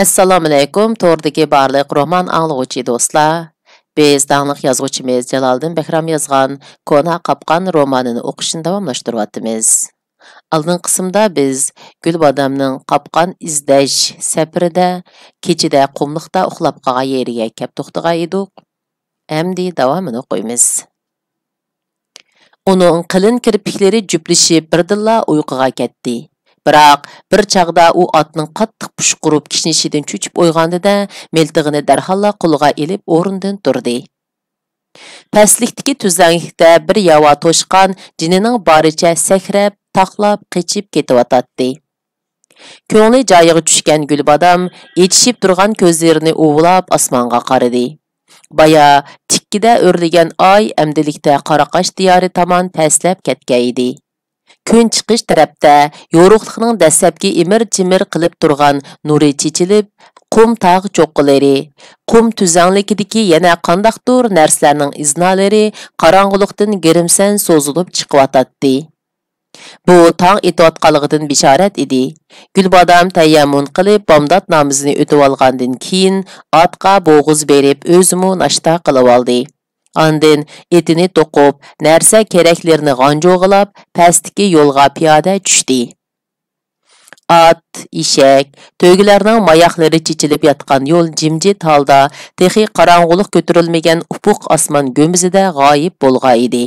Assalomu alaykum, to'rdagi barliq roman anglag'uvchi do'stlar. Biz dаңlıq yazg'uvchimiz Jaloliddin Behram yozgan Kona qapqon romanini o'qishni davomlashtiryapmiz. Oldingi qismda biz Gulbodamning qapqon izlash safarida kechida qumliqda uxlab qolgan yeriga kelib to'xtagan edik. Endi davomini o'qiymiz. Uning qalin kirpiklari juplashib birdilla uyquga ketdi. Biroq bir chaqda u otning qattiq pushqurib kishinishidan cho'chib uyg'ondida miltig'ini darhalla qo'liga ilib o'rnidan turdi. Pastlikdagi tuzanglikda bir yava to'shqan jinining boricha sakrab, taqlab, qechib ketyotdi. Ko'ngli joyiga tushgan Gulbodam etishib turgan ko'zlarini ovlab osmonga qaradi. Baya tikkida o'rlagan oy amdilikda Qoraqosh diyori tomon pastlab ketgan edi. Kun chiqish tarafda yo'ruqliqning dastlabki imir-chimir qilib turgan nuri chechilib, qum tog' cho'qqilari, qum tuzanglikidagi yana qandaqdir narsalarning iznalari qorong'ulikdan girimsan so'zilib chiqyotdi. Bu tong etayotganligidan bishorat edi. Gulbodam tayammun qilib bomdod namozini o'tib olgandan keyin otga bo'g'iz berib o'zimi nashta qilib oldi. Andin etini to'qib, narsa keraklarni g'anjo'g'ilab, pastdagi yo'lga piyoda tushdi. At, eshak, to'ygilarning mayoqlari chechilib yotgan yo'l jimjit holda texi qorong'ulik ko'tarilmagan ufuq osmon go'mizida g'oyib bo'lgan edi.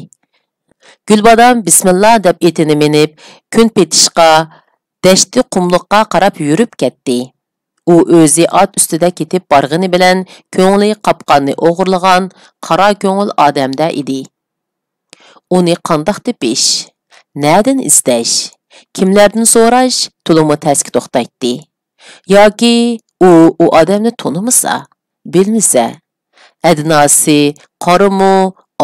Gulbodam bismillah deb etini minib, kun petishqa, dashti qumliqqa qarab yurib ketdi. U o'zi at ustida ketib borg'ini bilan ko'ngli qapqonni o'g'irlagan qora ko'ngil odamda edi. Uni qandoq tepish, nadan izlash, kimlardan so'rash to'limi tasga to'xtatdi. Yoki u odamni tanimasa, bilmasa, adnosi qorimi,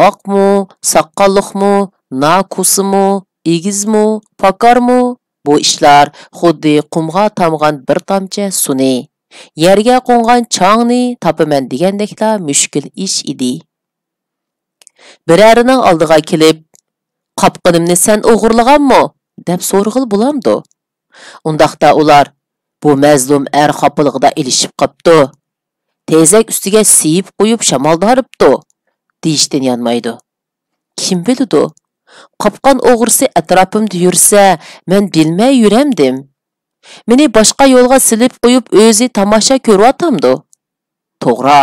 oqmi, soqqolliqmi, nakusimi, egizmi, pokarmi? Bu ishlar xuddi qumga tamgan bir tomchi suni, yerga qo'ngan changni topaman degandekla mushkul ish edi. Birarining oldiga kelib, "Qopqinimni sen o'g'irlaganmi?" deb so'rg'il bo'lamdi. Undaqda ular bu mazlum er xopiligida ilishib qopti. Tezak ustiga siyib qo'yib shamolda haribdi, deyishdan yanmaydi. Kim biladi? Qopqon o'g'risi atrofimda yursa, men bilmay yuramdim. Meni boshqa yo'lga silib qo'yib o'zi tomosha ko'ryotamdi. To'g'ri.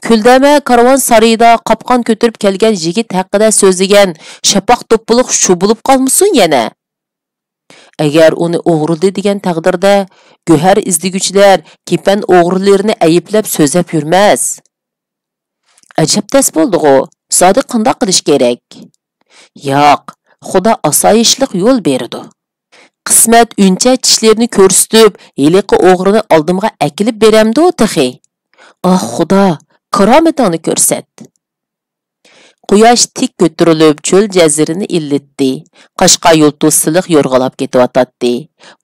Kuldama karvon sarayda qopqon ko'tarib kelgan yigit haqida so'zlagan shapaq to'piliq shu bo'lib qolmasin yana. Agar uni o'g'rildi degan taqdirda go'har izlaguvchilar kepan o'g'rilarini ayiblab so'zlab yurmas. Ajab tas bo'ldi-ku. Zodi qanday qilish kerak? Yo'q, Xudo osoyishlik yo'l berdi. Qismat uncha tishlarini ko'rsatib, heliqi o'g'rini oldimga akilib beramdi o'taxi. Oh Xudo, karomatini ko'rsat. Quyosh tik ko'tarilib, cho'l jazirini illitdi. Qashqa yulduz siliq yo'rg'alab ketyotdi.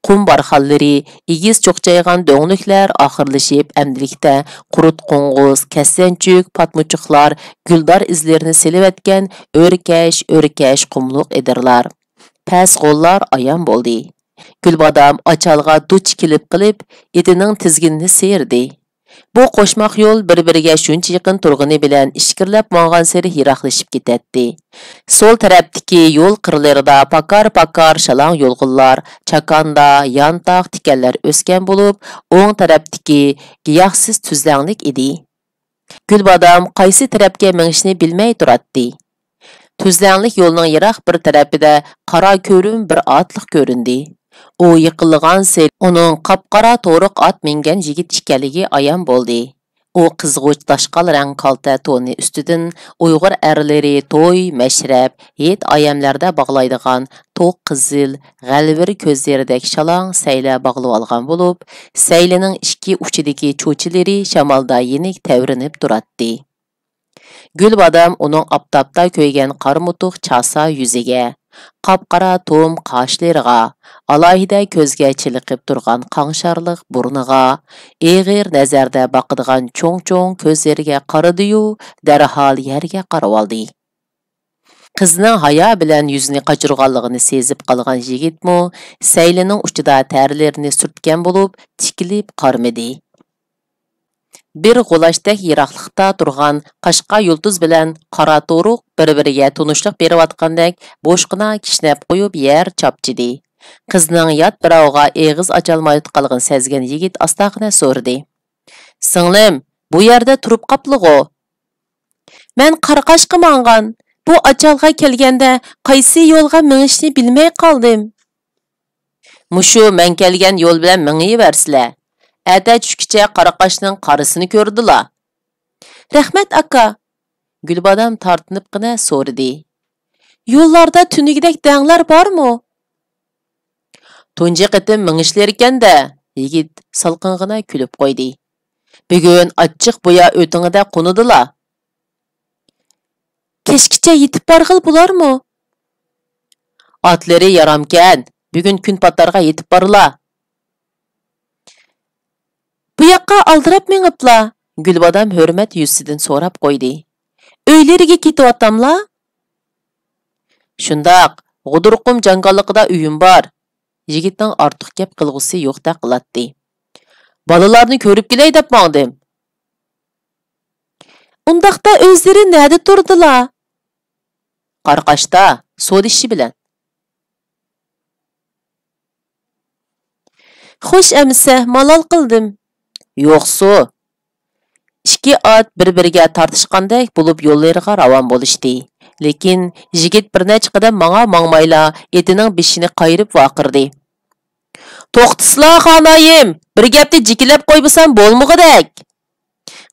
Qum barxallari, egiz cho'qchaygan do'ngliklar oxirlashib, amdilikda qurut qo'ng'iz, kasanchuk, patmuchuqlar, guldor izlarini silib o'rkash qumliq edirlar. Pas qo'llar ayon bo'ldi. Gulbodam ochalg'a duch kelib qilib, etining tizginini serdi. Bu qo'shmoq yo'l bir-biriga shuncha yaqin turg'ini bilan ishkirlab mongan sari yiroqlashib ketadi. Sol tarafdagi yo'l qirlarida pakar shalang yo'lg'inlar, chakanda, yantaq tikanlar o'sgan bo'lib, o'ng tarafdagi giyohsiz tuzlanglik edi. Gulbodam qaysi tarafga mengishni bilmay turadi. Tuzlanglik yo'lning yiroq bir tarafida qora ko'rim bir otliq ko'rindi. U yiqilgan sel uning qapqara to'riq ot mingan yigit ekanligi ayon bo'ldi. U qizg'uch tashqal rang qalta to'ni ustidan Uyg'ur erlari to'y, mashrab, hit ayamlarda bog'laydigan to'q qizil, g'alvir ko'zlaridagi shalang sayla bog'lab olgan bo'lib, saylining ikki uchidagi cho'chilari shamolda yenik tavrinib turadi. Gulbodam uning oftobda ko'ygan qarmutuq chasa yuziga, qapqara to'm qoshlariga, alohida ko'zga chiliqib turgan qang'sharliq burniga, eg'ir nazarda boqadigan cho'ng-cho'ng ko'zlariga qaradi-yu, darhol yerga qarab oldi. Qizning hayo bilan yuzini qochirganligini sezib qolgan yigitmi saylining uchida terlarini surtgan bo'lib, tikilib qarmadi. Bir g'ulashdek yiroqlikda turgan qashqa yulduz bilan qora to'ruq bir-biriga tunishliq berayotgandek bo'shqina kishnab qo'yib yer chopchidi. Qizning yot birovga eg'iz ocholmayotganligini sezgan yigit ostaqina so'radi. "Singlim, bu yerda turib qaplig'o?" "Men Qarqashqa mangan. Bu ocholga kelganda qaysi yo'lga minishni bilmay qoldim." "Mushu men kelgan yo'l bilan mingiversizlar. Ata tushkicha Qaraqashning qarisini ko'rdilar." "Rahmat aka." Gulbodam tortinibgina so'radi. "Yo'llarda tunigidek danglar bormi?" "Tunji qitim mingishlar ekanda." Yigit salqingina kulib qo'ydi. "Bugun achchiq bo'ya o'tingida qo'nidilar." "Kechgacha yetib borg'il bo'larmi?" "Otlari yaramkan. Bugun kun patarga yetib borlar." "Bu yoqqa aldirab mengiblar." Gulbodam hurmat yuzidan so'rab qo'ydi. "Uylariga ketyaptamlar?" "Shundoq, G'udurqum jangalligida uyim bor." Yigitning ortiq gap qilg'usi yo'qda qiladi. "Bolalarni ko'rib kelay deb mangdim." "Undaqda o'zlari nerda turdilar?" "Qarqashda, so'd ishi bilan." "Xo'sh amsa, malol qildim." "Yo'qsu." Ikki ot bir-biriga tortishgandek bo'lib yo'llariga ravon bo'lishdi. Lekin yigit bir necha qadam mangmayla etining beshini qayirib vaqirdi. "To'xtislar xonoyim, bir gapni jikilab qo'ybasam bo'lmug'idek."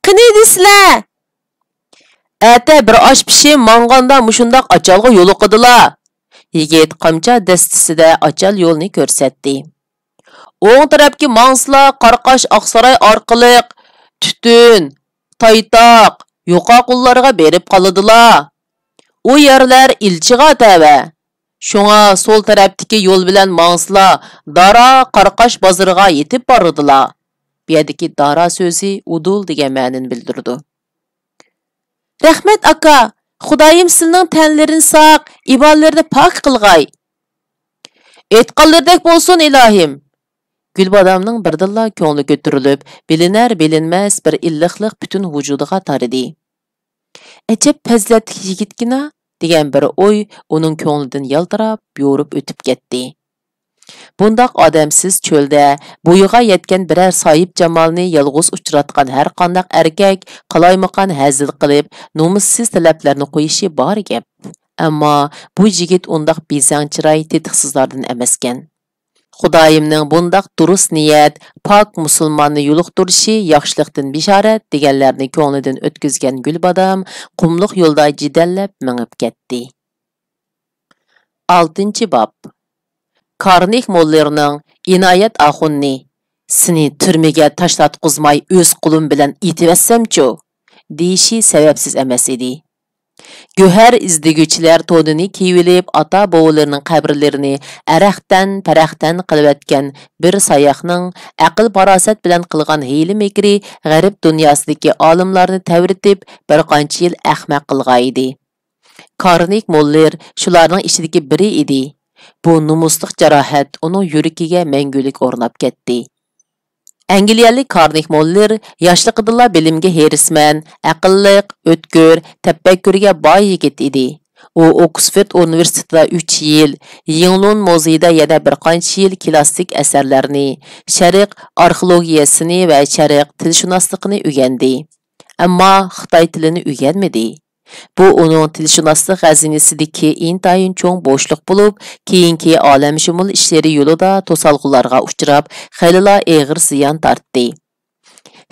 "Qani desizlar?" "Ata bir osh pishim manganda mushundoq achalga yo'liqidilar." Yigit qamcha dastisida achal yo'lni ko'rsatdi. "O'ng tarafga mangslar Qarqash Oqsaroy orqali Tutun, Taytoq, Yo'qoqullarga berib qoladilar. U yerlar ilchiga tava. Shunga sol tarafdagi yo'l bilan mangslar Dara Qarqash bozoriga yetib boradilar." Bu yerdagi Dara so'zi udul degan ma'noni bildirdi. "Rahmat aka, Xudoyim sizning tanlarini saq, ibollarni pok qilg'ay." "Aytqanlardek bo'lsin ilohim." Gulbodamning birdilla ko'ngli ko'tarilib, bilinar-bilinmas bir illiqlik butun vujudiga taridi. "Ajab fazilatli yigitgina" degan bir o'y uning ko'nglidan yaltirab, yo'rib o'tib ketdi. Bundoq odamsiz cho'lda bo'yiga yetgan biror soyib jamolni yolg'iz uchratgan har qanday erkak qalaymaqan hazil qilib, nomussiz talablarni qo'yishi bor gap. Ammo bu yigit undaq bezang chiroy tetiqsizlardan emaskan. Xudoyimning bundoq durust niyat, pok musulmonni yo'liqtirishi yaxshilikdan bishorat deganlarni ko'nglidan o'tkazgan Gulbodam qumliq yo'lda jidallab mingib ketdi. 6-bob. Karnik mollarining inoyat axunni "Seni turmaga tashlatqizmay o'z qo'lim bilan etivassam-chu" deyishi sababsiz emas edi. Go'har izdiguvchilar to'nini kiyilib, ota-bovalarining qabrlarini araqdan-paraqdan qilayotgan bir sayoqning aql-farosat bilan qilgan hiyla-mekri g'arb dunyosidagi olimlarni tavritib, bir qancha yil ahmaq qilgan edi. Karnik mollar shularning ichidagi biri edi. Bu numusliq jarohat uning yuragiga mangulik o'rnab ketdi. Angliyalik Karnik mollar yoshligida bilimga herisman, aqlliq, o'tkir, tafakkurga boy yigit edi. U Oxford universitetida 3 yil, Yinglun muzeyida yana bir qancha yil klassik asarlarni, sharq arxeologiyasini va sharq tilshunosligini o'rgandi. Ammo Xitoy tilini o'rganmadi. Bu uning tilshunoslik xazinasidagi intayin cho'ng bo'shliq bo'lib, keyingi olamshumul ishlari yo'lida to'salg'ularga uchrab, xeyla og'ir ziyon tortdi.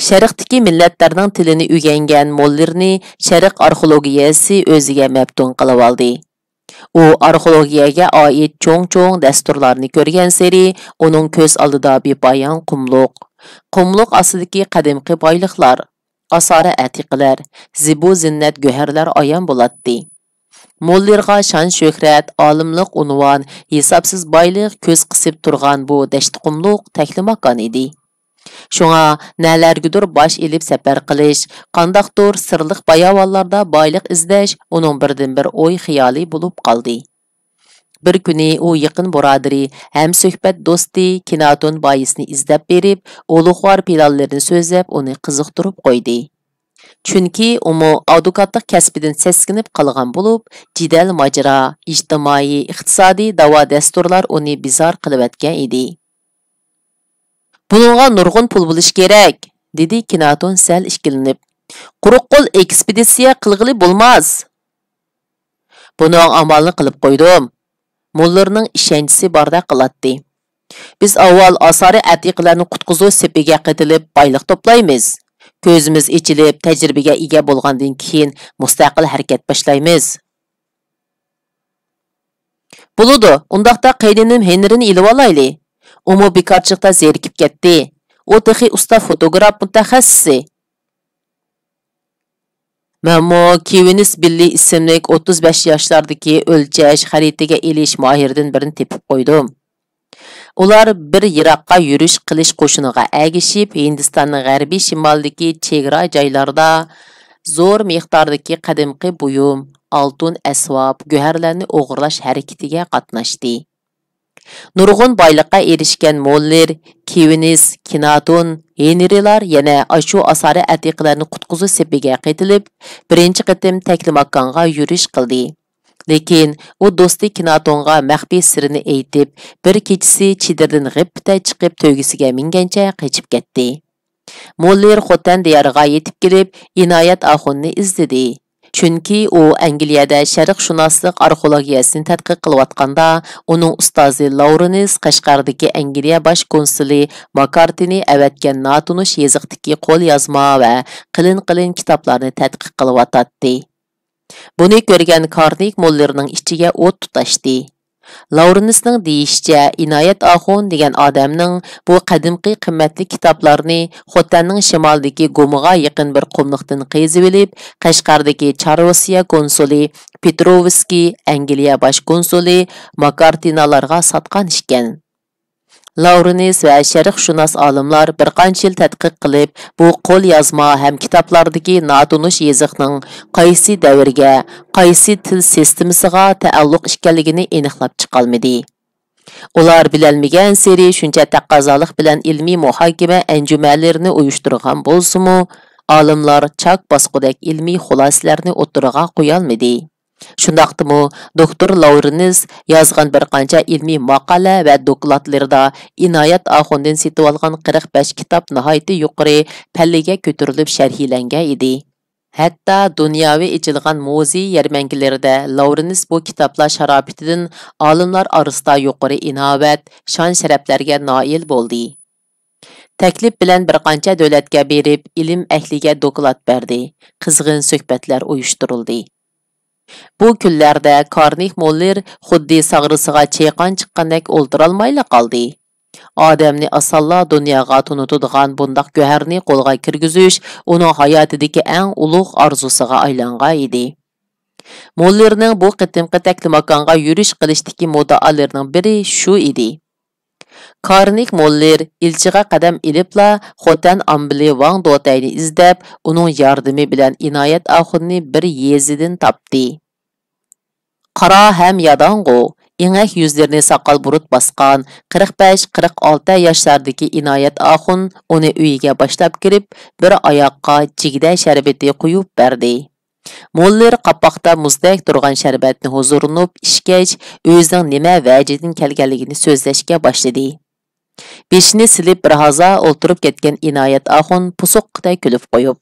Sharqdagi millatlarning tilini o'rgangan mollarni sharq arxeologiyasi o'ziga maftun qilib oldi. U arxeologiyaga oid cho'ng-cho'ng dasturlarni ko'rgan sari uning ko'z oldida bepoyon qumliq ostidagi qadimgi boyliqlar, asora atiqalar, zibu zinnat go'harlar ayon bo'ladi. Mollarga shon shuhrat, olimlik unvon, hisobsiz boylik ko'z qisib turgan bu dasht qumliq taklimakon edi. Şuna nələrgidir baş elib səpər qilish, qandaqdır sırlıq bayavallarda baylıq izləş, onun birdən bir oy xiyali bulub qaldı. Bir kuni u yaqin birodari, ham söhbət do'sti Kinaton bayisini izlab berib, ulug'vor planlarini so'zlab uni qiziqtirib qo'ydi. Chunki umu advokatlik kasbidan seskinib qolgan bo'lib, jidal majra, ijtimoiy, iqtisodiy da'vo dasturlar uni bizor qilib atgan edi. Buningga nurg'un pul bo'lish kerak, dedi Kinaton sal ishkilinib. Quruq qo'l ekspeditsiya qilg'ili bo'lmas. Buning amalini qilib qo'ydim. Mollarning ishonchisi barda qiladi. Biz avval asari atiqlarni qutqizuv sepiga qatilib boylik to'playmiz. Ko'zimiz ichilib, tajribaga ega bo'lgandan keyin mustaqil harakat boshlaymiz. Bo'ladi, undaqda qaydinim Henrini ilib olayli. Umu bekorchiqda zerikib ketdi. U texi usta fotograf mutaxassisi. Məmmo Kevinis Billi isimlik 35 yoshlardagi o'lchash, xaritaga elish mohiridan birini tepib qo'ydim. Ular bir yiroqqa yurish qilish qo'shiniga agishib, Hindistonning g'arbiy shimolidagi chegara joylarda zo'r miqdordagi qadimgi buyum, oltin asbob, go'harlarni o'g'irlash harakatiga qatnashdi. Nurg'un boyliqqa erishgan Moller, Kevinis, Kinaton, Henrilar yana ashu asari atiqlarni qutqizuv sepiga qaytilib, birinchi qatim taklimakonga yurish qildi. Lekin u do'sti Kinatonga maxfiy sirini aytib, bir kechasi chidirdan g'ipta chiqib to'gisiga mingancha qochib ketdi. Moller Xotan diyoriga yetib kelib, Inoyat Axunni izladi. Chunki u Angliyada sharqshunoslik arxeologiyasini tadqiq qilayotganda, uning ustozi Lawrence Qashqardagi Angliya bosh konsuli Makartini avatgan notunish yoziqdagi qo'lyozma va qilin kitoblarni tadqiq qilayotdi. Buni ko'rgan Karnik Mollerning ichiga o't tutashdi. Lawrence'ning deyishicha, Inoyat Axun degan odamning bu qadimgi qimmatli kitoblarni Xotanning shimolidagi Gomiga yaqin bir qumliqdan qezib olib, Qashqardagi Charvasiya konsuli Petrovskiy, Angliya bosh konsuli Makartinalarga sotgan ekan. Lawrence va sharqshunos olimlar bir qancha yil tadqiq qilib, bu qo'l yozma ham kitoblardagi notunish yoziqning qaysi davrga, qaysi til sistemasiga taalluq ekanligini aniqlab chiqolmadi. Ular bilolmagan seri shuncha taqozolik bilan ilmiy muhokama anjumanlarini uyushtirgan bo'lsa-mu, olimlar chak bosqudek ilmiy xulosalarni o'tiriga qo'ya olmadi. Shundaqdimi, doktor Lawrence yozgan bir qancha ilmiy maqola va dokladlarda Inoyat Axundan setib olgan 45 kitob nihoyatda yuqori pallaga ko'tarilib sharhlangan edi. Hatto dunyoviy ichilgan muzey yarmankalarida Lawrence bu kitoblar sharofatidan olimlar orasida yuqori inobat, shon-sharaflarga noil bo'ldi. Taklif bilan bir qancha davlatga berib, ilm ahliga doklad berdi. Qizg'in suhbatlar uyushtirildi. Bu kunlarda Karnik Moller xuddi sag'risiga chayqon chiqqandek o'ltirolmayla qoldi. Odamni asalla dunyoga tunutadigan bundaq go'harni qo'lga kirgizish uning hayotidagi eng ulug' orzusiga aylangan edi. Mollerning bu qitimqi taklimakonga yurish qilishdagi muddaolarining biri shu edi. Karnik Moller ilchiga qadam ilibla Xotan ambili Wang Dotayni izlab, uning yordami bilan Inoyat Axunni bir yezidan topdi. Qara ham yadongo, ingak yuzlarini soqol burut basqan 45-46 yoshlardagi Inoyat Axun uni uyiga boshlab kirib, bir oyoqqa jigda sharbati quyib berdi. Moller qapoqda muzdek turgan sharbatni huzurinib ishkach, o'zining nima vajidan kelganligini so'zlashga boshladi. Beshini silib bir haza o'ltirib ketgan Inoyat Axun pusuqday kulib qo'yib,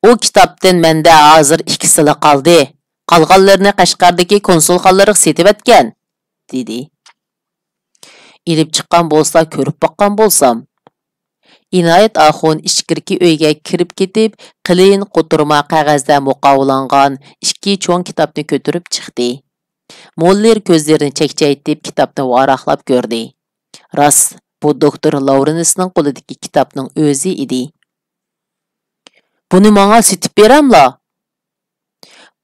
"U kitobdan menda hozir 2 sili qoldi. Qolganlarini Qashqardagi konsulxonalariga setib etgan", dedi. "Ilib chiqqan bo'lsa, ko'rib boqqan bo'lsam." Inoyat Axun ichkirki uyga kirib ketib, qilin quturma qog'ozda muqovlangan 2 cho'ng kitobni ko'tarib chiqdi. Moller ko'zlarini chekchaytib kitobni varaqlab ko'rdi. Rost, bu doktor Lawrence'ning qo'lidagi kitobning o'zi edi. "Buni menga setib beramla?"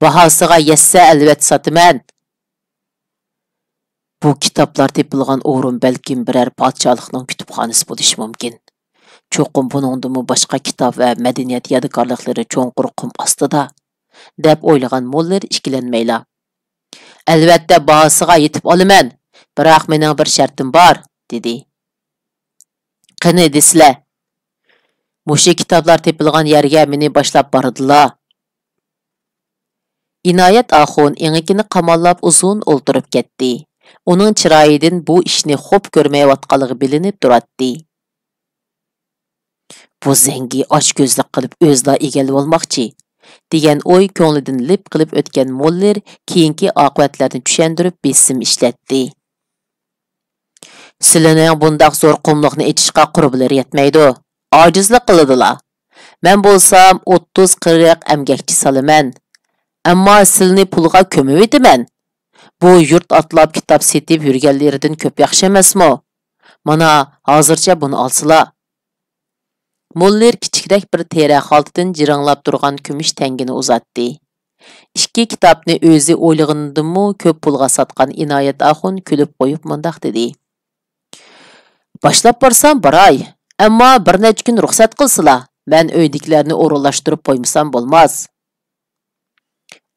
"Bahosiga yetsa albatta sotaman." Bu kitaplar tepilgan o'rin balkim biror podshohlikning kutubxonasi bo'lishi mumkin. Cho'qim buningdimi boshqa kitob va madaniyat yodgorliklari cho'nqur qum ostida, deb o'ylagan Muller ikkilanmayla. Albatta bahosiga yetib olaman, biroq mening bir shartim bor, dedi. Qani desizlar. Mushu kitoblar tepilgan yerga meni boshlab bordilar. Inoyat Axun engikini qamallab uzun o'ltirib ketdi. Uning chiroyidan bu ishni xo'p ko'rmayotganligi bilinib turadi. Bu zangi ochko'zlik qilib o'zla egalib olmoqchi degan o'y ko'nglidan lip qilib o'tgan Muller keyingi oqibatlarni tushuntirib besim ishlatdi. Sizlarning bundaq zo'r qumliqni ichishga qurbilari yetmaydi. Ojizlik qiladilar. Men bo'lsam 30-40 emgakchi salaman. Ammo sizlarni pulga ko'mib etaman. Bu yurt atlab kitob setib yurganlaridan ko'p yaxshi emasmi? Mana hozircha buni olsizlar. Muller kichikroq bir tera xaltadan jiranglab turgan kumush tangini uzatdi. Ikki kitobni o'zi o'ylaganidimi ko'p pulga sotgan Inoyat Axun kulib qo'yib mundaq dedi. Boshlab borsam boray, ammo bir necha kun ruxsat qilsizlar. Men uydagilarni o'rinlashtirib qo'ymasam bo'lmas.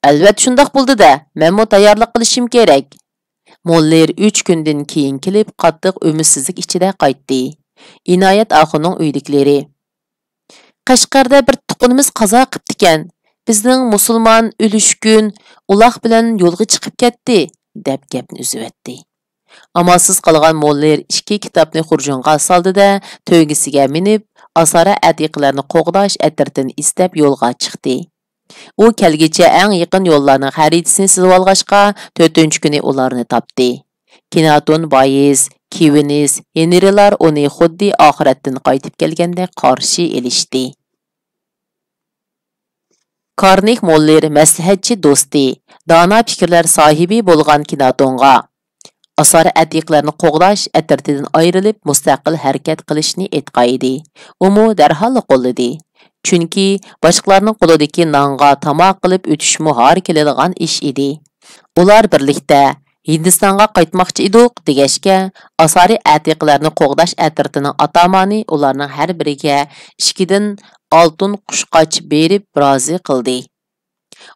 Albatta shundoq bo'ldi-da, menmo tayyorlik qilishim kerak. Muller 3 kundan keyin kelib qattiq umidsizlik ichida qaytdi. Inoyat Axunning uydagilar Qashqarda bir tuqunimiz qazo qilibdi ekan. Bizning musulmon o'lishkun uloq bilan yo'lga chiqib ketdi, deb gapni uzatdi. Amalsiz qolgan Muller ikki kitobni xurjunga soldi-da, to'ygisiga minib, asara atiqlarni qo'g'dash atirtini istab yo'lga chiqdi. U kelgicha eng yaqin yo'llarning xaritasini sizib olg'ashqa 4-kuni ularni topdi. Kinaton Boyiz, Kivinis, Henrilar uni xuddi oxiratdan qaytib kelgandek qarshi elishdi. Karnik Muller maslahatchi do'sti, dono fikrlar sohibi bo'lgan Kinatonga asar atiqlarni qo'g'dash atirtidan ayrilib mustaqil harakat qilishni aytqaydi. Umu darhol qo'lladi. Chunki boshqalarning qo'lidagi nonga tamoq qilib o'tishmi har keladigan ish edi. Ular birlikda Hindistonga qaytmoqchi edik degashga, asari atiqlarni qo'g'dash atirtining atamani ularning har biriga 2 dan oltin qushqoch berib rozi qildi.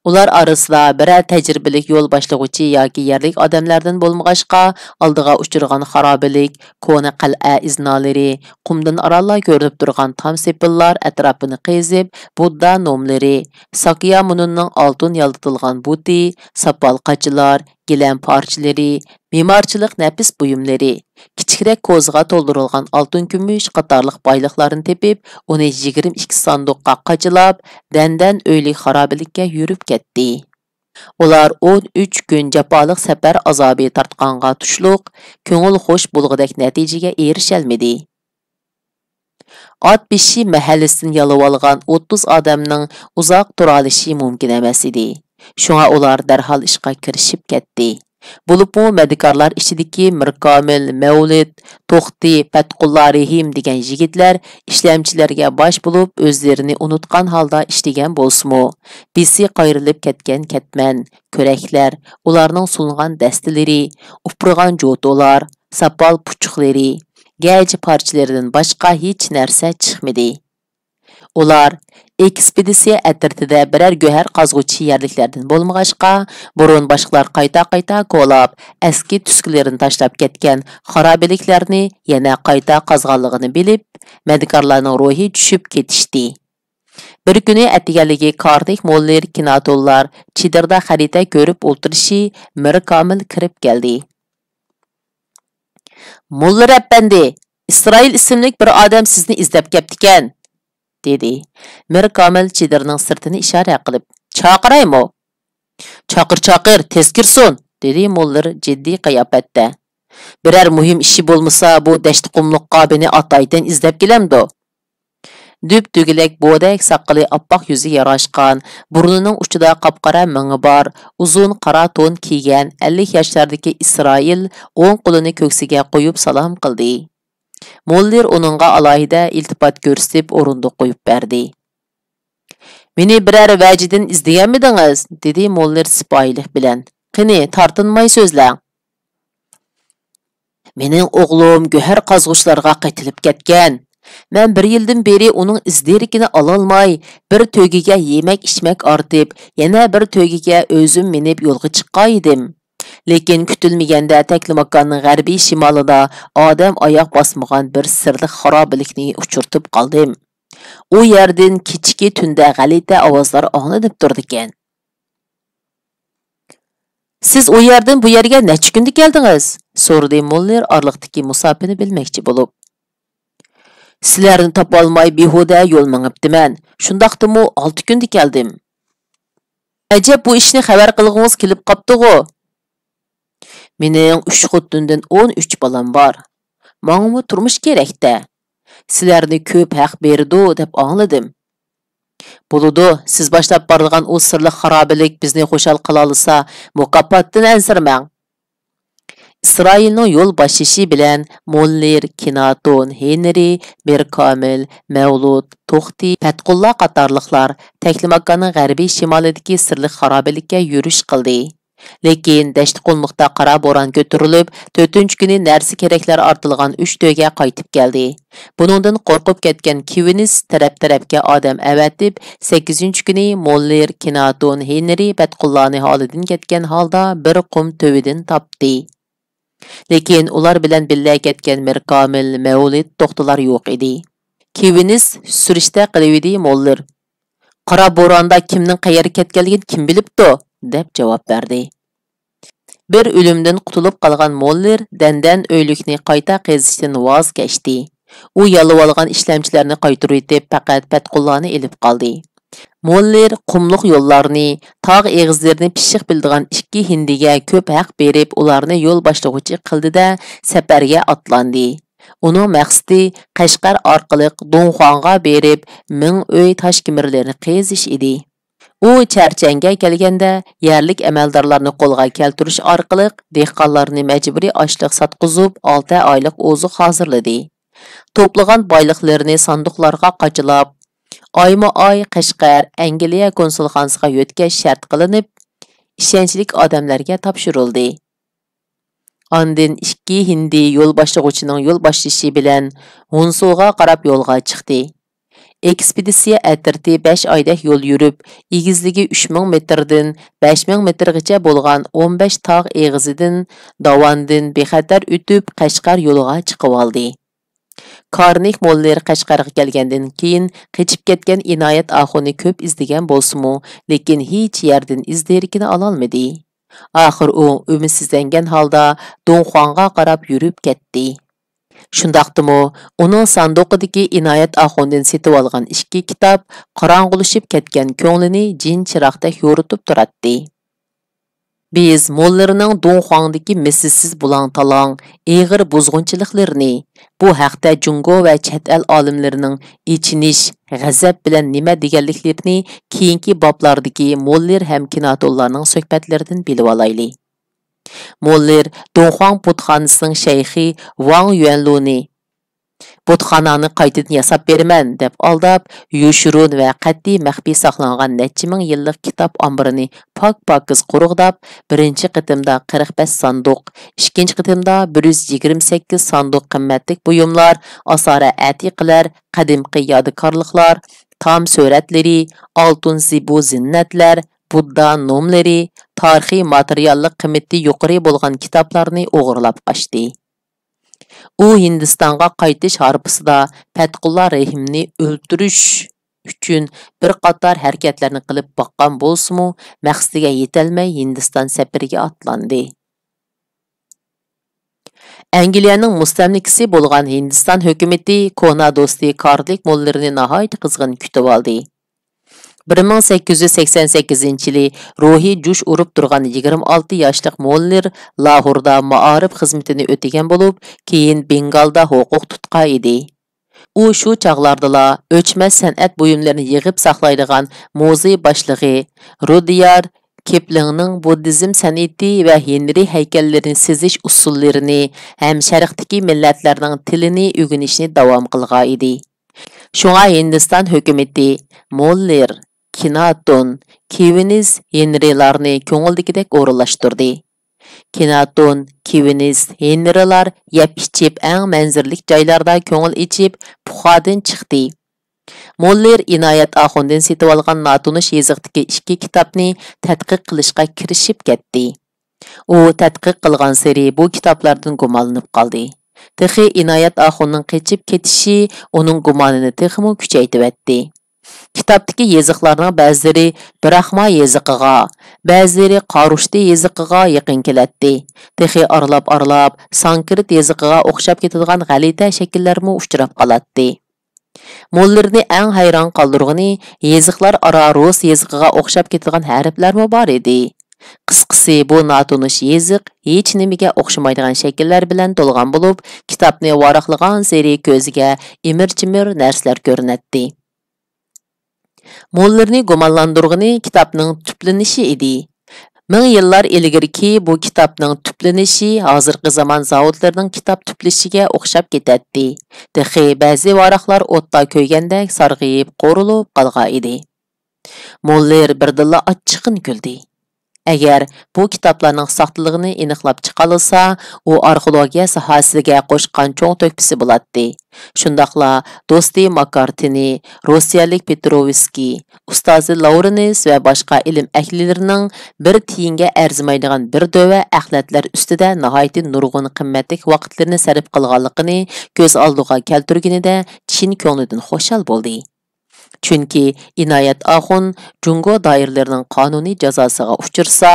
Ular arasida biror tajribalik yo'l boshlag'uchi yoki yerlik odamlardan bo'lmag'ashqa, oldiga uchirgan xarobilik, ko'na qal'a iznolari, qumdan orallar ko'rinib turgan tom sepillar atrofini qezib, Budda nomlari, Sakya Mununning oltin yaltitilgan buti, sapal qachilar, gilam parchalari, me'morchilik nafis buyumlari, kichikroq ko'zga to'ldirilgan oltin kumush qatorliq boyliqlarni tepib, uni 22 sanduqqa qachilab, dandan o'ylik xarobilikka yurib ketdi. Ular 13 kun jafoliq safar azobi tortqanga tushliq, ko'ngil xo'sh bo'lg'idek natijaga erishalmadi. Otbeshi mahallasidan yalib olgan 30 odamning uzoq turalishi mumkin emas edi. Shunga ular darhol ishga kirishib ketdi. Bulupmu medikarlar ichidagi Mirkomil, Mavlid, To'xti, Fatqulla Rahim degan yigitlar ishlamchilarga bosh bo'lib o'zlarini unutgan holda ishlagan bo'lsa-mu, bisi qayrilib ketgan ketman, ko'raklar, ularning sulg'an dastilari, upurgan jo'tolar, sapal puchuqlari, gaj parchalaridan boshqa hech narsa chiqmadi. Ular ekspeditsiya atirtida biror go'har qazg'uvchi yerliklardan bo'lmag'ashqa, burun boshqalar qayta ko'lab, eski tuskilarini tashlab ketgan xarobiliklarni yana qayta qazg'anligini bilib, medikarlarning ruhi tushib ketishdi. Bir kuni atiganligi Karnik Muller Kinatonlar chidirda xarita ko'rib o'ltirishi Mirkomil kirib keldi. Muller apandi, Isroil ismli bir odam sizni izlab ketdi-ekan, dedi. Mirkomil chidirning sirtini ishora qilib, "Chaqiraymi?" "Chaqir, tez kirsin", dedi Muller jiddiy qiyofatda. "Biror muhim ishi bo'lmasa, bu dasht qumliqqa beni ataydan izlab kelamdi." Düp-tugilak bo'dak saqqali oppoq yuzi yarashgan, burnining uchida qapqara mingi bor, uzun qora to'n kiygan 50 yoshlardagi Isroil o'ng qo'lini ko'ksiga qo'yib salom qildi. Muller uningga alohida iltifot ko'rsatib o'rindiq qo'yib berdi. "Meni biror vajidan izlaganmidingiz?" dedi Muller sipoyilik bilan. "Qani, tortinmay so'zlang." Mening o'g'lim go'har qazg'uchlarga qaytilib ketgan. Men 1 yildan beri uning izdirikini ololmay, bir to'giga yemak-ichmak ortib, yana bir to'giga o'zim minib yo'lga chiqqan edim. Lekin kutilmaganda Taklimakonning g'arbiy shimolida odam oyoq bosmagan bir sirli xarobalikni uchirtib qoldim. U yerdan kechki tunda g'alati ovozlar anglanib turdi ekan. Siz o yerdan bu yerga necha kunda keldingiz? So'radi Muller orliqdagi musofirni bilmoqchi bo'lib. Sizlarni topolmay behuda yo'l mengibdiman. Shundaqdimi 6 kunda keldim. Ajab bu ishni xabar qilg'ingiz kelib qopdi-ku. Mening 3 xotindan 13 balam bor. Menga turmush kerak-da. Sizlarni ko'p haq berdi deb angladim. Buludu, siz boshlab borgan o sirli xarobalik bizni xo'shal qila olsa, mukofotdan ansirmang. İsrailning yo'l boshishi bilan Muller, Kinaton, Henry, Berkamil, Mavlud, To'xti, Fatqulla qatorliqlar Taklimakonning g'arbiy shimolidagi sirli xarobalikka yurish qildi. Lekin dashti qo'lmoqda qora bo'ron ko'tarilib, 4-kuni narsa keraklar ortilgan 3 to'yga qaytib keldi. Buningdan qo'rqib ketgan Kiviniz taraf-tarafga odam avatib, 8-kuni Muller, Kinaton, Henry, Fatqullani holidan ketgan holda bir qum to'vidan topdi. Lekin ular bilan birga ketgan Mirkamil, Mavlid to'xtalar yo'q edi. Kiviniz surishta qilibdi Muller. Qora bo'ronda kimning qayerga ketganligini kim bilibdi? Deb javob berdi. Bir o'limdan qutulib qolgan Muller dandan o'ylikni qayta qazishdan voz kechdi. U yalib olgan ishlamchilarni qaytarib faqat Fatqullani elib qoldi. Muller qumluq yo'llarni, tog' egizlarini pishiq bildigan 2 hindiga ko'p haq berib, ularni yo'l boshlovchi qildi-da, safarga otlandi. Uning maqsadi Qashqar orqali Donxonga berib, ming uy tosh kimirlarini qazish edi. U charchanga kelganda yerlik amaldorlarni qo'lga keltirish orqali dehqonlarni majburiy ochliq sotqizib 6 oylik oziq hozirladi. To'plagan boyliqlarini sanduqlarga qochilab, oyma-oy Qashqar Angliya konsulxonasiga yo'tkash shart qilinib, ishonchlik odamlarga topshirildi. Ondan 2 hindi yo'l boshlovchining yo'l boshlashi bilan Hunsuga qarab yo'lga chiqdi. Ekspeditsiya atirti 5 oyda yo'l yurib, egizligi 3000 metrdan 5000 metrgacha bo'lgan 15 tog' eg'izidan davondan bexatar o'tib Qashqar yo'liga chiqib oldi. Karnik Muller Qashqarga kelgandan keyin qechib ketgan Inoyat Axuni ko'p izlagan bo'lsa-mu, lekin hech yerdan izdirikini ola olmadi. Axir u umidsizlangan holda Donxonga qarab yurib ketdi. Shundaqdimi, uning sanduqidagi Inoyat Axundan setib olgan 2 kitob qorong'ulashib ketgan ko'nglini jin chiroqdek yo'ritib turardi. Biz Mullerning Donxongdagi mislsiz bulang-talang, eg'ir buzg'unchiliklarini, bu haqda Jungo va chet el olimlarining ichinish, g'azab bilan nima deganliklarini keyingi boblardagi Muller ham Kinatollarning suhbatlaridan bilib olaylik. Muller Donxong butxonasining shayxi Wang Yuanluni butxonani qaytadan yasab beraman deb aldab, yushurun va qat'iy maxfiy saqlangan necha ming yillik kitob ombirini pok-pokiz qurug'dab, birinchi qitimda 45 sanduq, ikkinchi qitimda 128 sanduq qimmatli buyumlar, asara atiqlar, qadimgi yodikorliklar, tom suratlari, oltin zibu zinnatlar, Budda nomlari, tarixiy materiallik qimmati yuqori bo'lgan kitoblarni o'g'irlab qochdi. U Hindistonga qaytish harpisida Fatqulla Rahimni o'ldirish uchun bir qator harakatlarni qilib boqqan bo'lsa-mu, maqsadiga yetolmay Hindiston safariga otlandi. Angliyaning mustamlikasi bo'lgan Hindiston hukumati Kona do'sti Karlik Mullerni nihoyat qizg'in kutib oldi. 1888-yili ruhiy jush urib turgan 26 yoshlik Muller Lahorda ma'arif xizmatini o'tagan bo'lib, keyin Bengalda huquq tutqa edi. U shu chaqlardala o'chmas san'at buyumlarini yig'ib saqlaydigan muzey boshlig'i Rudyard Kiplingning buddizm san'ati va Henry haykallarini sizish usullarini ham sharqdagi millatlarning tilini o'rganishni davom qilgan edi. Shunga Hindiston hukumati Muller, Kinaton, Kiviniz Henrylarni ko'ngildagidek o'rinlashtirdi. Kenaton, Kiviniz, Henrilar yep içip eng manzirlik joylarda ko'ngil ichib, puxadan chiqdi. Moller Inoyat Axundan setib olgan notunish yeziqdagi 2 kitobni tadqiq qilishga kirishib ketdi. U tadqiq qilgan sari bu kitoblardan gumonlanib qoldi. Texi Inoyat Axunning qechib ketishi uning gumonini texmo kuchaytirdi. Kitobdagi yeziqlarning ba'zilari Brahma yeziqiga, ba'zilari Qarushti yeziqiga yaqin keladi. Texi aralab Sanskrit yeziqiga o'xshab ketadigan g'alati shakllarmi uchrab qoladi. Mollerni eng hayron qoldirgani yeziqlar aro rus yeziqiga o'xshab ketadigan harflarmi bor edi. Qisqasi bu notunish yeziq hech nimaga o'xshamaydigan shakllar bilan to'lgan bo'lib, kitobni varaqlagan seri ko'ziga imir-chimir narsalar ko'rinadi. Mollerni gumonlandirgani kitobning tuplanishi edi. Ming yillar ilgirki bu kitobning tuplanishi hozirgi zamon zavodlarining kitob tuplishiga o'xshab ketadi. Texi ba'zi varaqlar o'tda ko'ygandek sarg'ayib, qo'rilib qolgan edi. Moller birdilla achchiqin kuldi. Agar bu kitoblarning soxtaligini aniqlab chiqalsa, u arxeologiya sohasiga qo'shgan cho'ng to'kpisi bo'ladi. Shundaqla do'sti Makartini, Rossiyalik Petrovski, ustozi Laurenis va boshqa ilm ahllarining bir tiyinga arzimaydigan bir dova axlatlar ustida nihoyat nurg'un qimmatli vaqtlarini sarf qilganligini ko'z oldiga keltirganida chin ko'nglidan xushal bo'ldi. Chunki Inoyat Axun Jungo doiralarining qonuniy jazosiga uchirsa,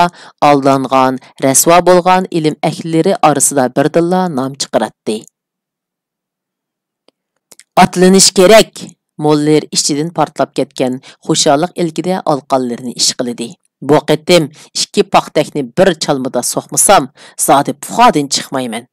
aldangan, rasvo bo'lgan ilm ahllari orasida birdilla nom chiqaradi. Atlanish kerak. Moller ichidan portlab ketgan xushalliq ilkida alqonlarini ish qildi. Bu qatim 2 paxtakni bir chalmada so'qmasam, zodi puxadan chiqmayman.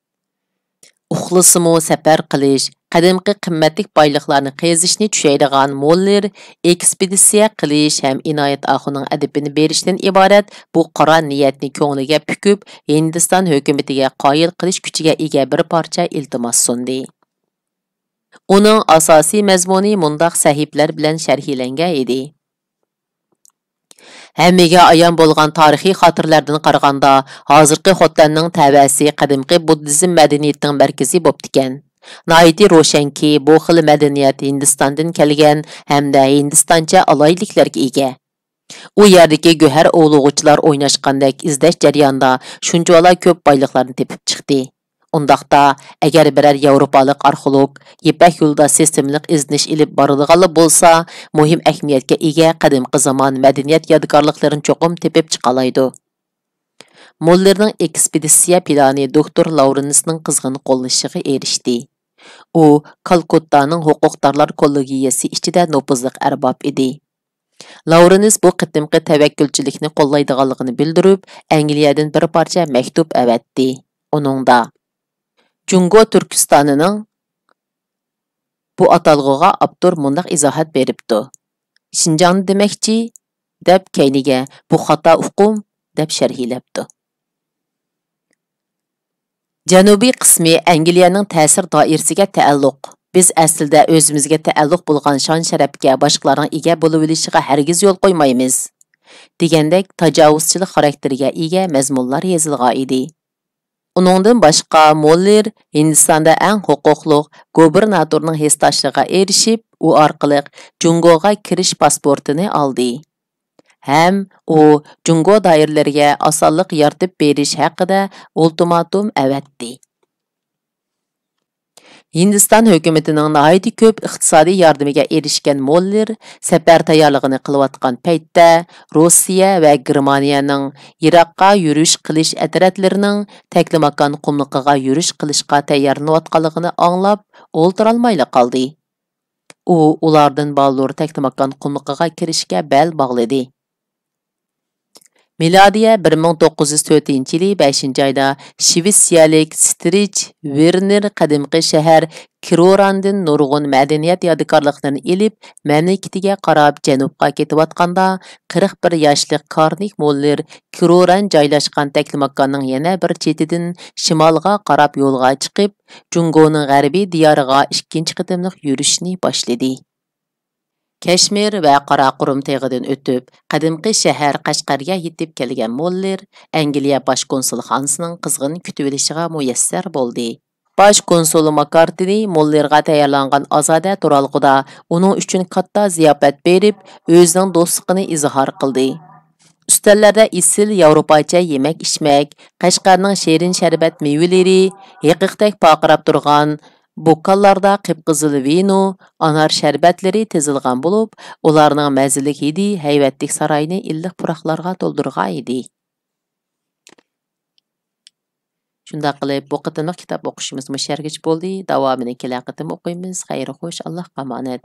Uxlasimo safar qilish, qadimgi qimmatli boyliqlarni qazishni tushaydigan Moller ekspeditsiya qilish ham Inoyat Axunning adabini berishdan iborat bu qora niyatni ko'ngliga pukib, Hindiston hukumatiga qoyil qilish kuchiga ega bir parcha iltimos sundi. Uning asosiy mazmuni mundaq sahiflar bilan sharhlangan edi. Hammaga ayon bo'lgan tarixiy xotirlardan qaraganda, hozirgi Xotanning tavasi qadimgi buddizm madaniyatining markazi bo'lib ekan. Noiti ro'shanki, bu xil madaniyat Hindistondan kelgan hamda Hindistoncha aloyliklarga ega. U yerdagi go'har o'g'lug'uchilar o'ynashgandek izlash jarayonida shunchalar ko'p boyliqlarni tepib chiqdi. Undaqda agar biror Yevropalik arxeolog Ipak yo'lida sistemlik izninish ilib boradiganlar bo'lsa, muhim ahamiyatga ega qadimgi zamon madaniyat yodgorliklarini cho'qim tepib chiqalaydi. Mollerning ekspeditsiya plani doktor Laurenisning qizg'in qo'llashiga erishdi. U Kalkuttaning huquqdorlar kollegiyasi ichida nopuzliq arbob edi. Laurenis bu qitimqi tavakkulchilikni qo'llaydiganligini bildirib, Angliyadan bir parcha maktub avatdi. Uningda Jungo Turkistonining bu atalg'iga avtor mundaq izohat beribdi. Shinjong demakchi deb keyniga bu xato uqum deb sharhlabdi. Janubiy qismi Angliyaning ta'sir doirasiga taalluq. Biz aslida o'zimizga taalluq bo'lgan shon-sharafga boshqalarning ega bo'lib olishiga hargiz yo'l qo'ymaymiz. Degandek tajovuzchilik xarakteriga ega mazmunlar yozilgan edi. Uningdan boshqa Moller Hindistonda eng huquqli gubernatorning hissdoshiga erishib, u orqali Jungoga kirish pasportini oldi. Ham u Jungo doiralariga osonlik yaratib berish haqida ultimatum avatdi. Hindiston hukumatining nihoyat ko'p iqtisodiy yordamiga erishgan Moller safar tayyorligini qilayotgan paytda Rossiya va Germaniyaning Iroqqa yurish qilish ataratlarining Taklimakon qumliqiga yurish qilishga tayyorlanayotganligini anglab, o'ltirolmayla qoldi. U ulardan baldur Taklimakon qumliqiga kirishga bel bog'ladi. Miladiya 1904-yili 5-oyda Shvetsiyalik Strich Werner qadimgi shahar Kirorandan nurg'un madaniyat yodgorliklarini elib, mamlakatiga qarab janubga ketayotganda 41 yoshli Karnik Moller Kiroran joylashgan Taklimakonning yana bir chetidan shimolga qarab yo'lga chiqib, Jungoning g'arbiy diyoriga ikkinchi qatimliq yurishni boshladi. Кашмир va Qaraqo'rim teg'idan o'tib, qadimgi shahar Qashqarga yetib kelgan Moller Angliya bosh konsulxonasining qizg'in kutib olishiga muyassar bo'ldi. Bosh konsul Makartini Mollerga tayyorlangan ozoda turalg'ida uning uchun katta ziyofat berib, o'zining do'stligini izhor qildi. Üstellerde isil Yevropacha yemek-içmek, Qashqarning şerin şerbat meyveleri, haqiqatdek paqirab turgan bokallarda qıpqızıl vino, anar şerbatları tizilgan bo'lib, ularning mazzilik hidi hayvatlik saroyni illiq puraqlarga to'ldirgan edi. Shunda qilib, bu qitimliq kitob o'qishimiz mushargich bo'ldi. Davomini kelgan qitim o'qiymiz. Xayr xo'sh, Allohga omonat.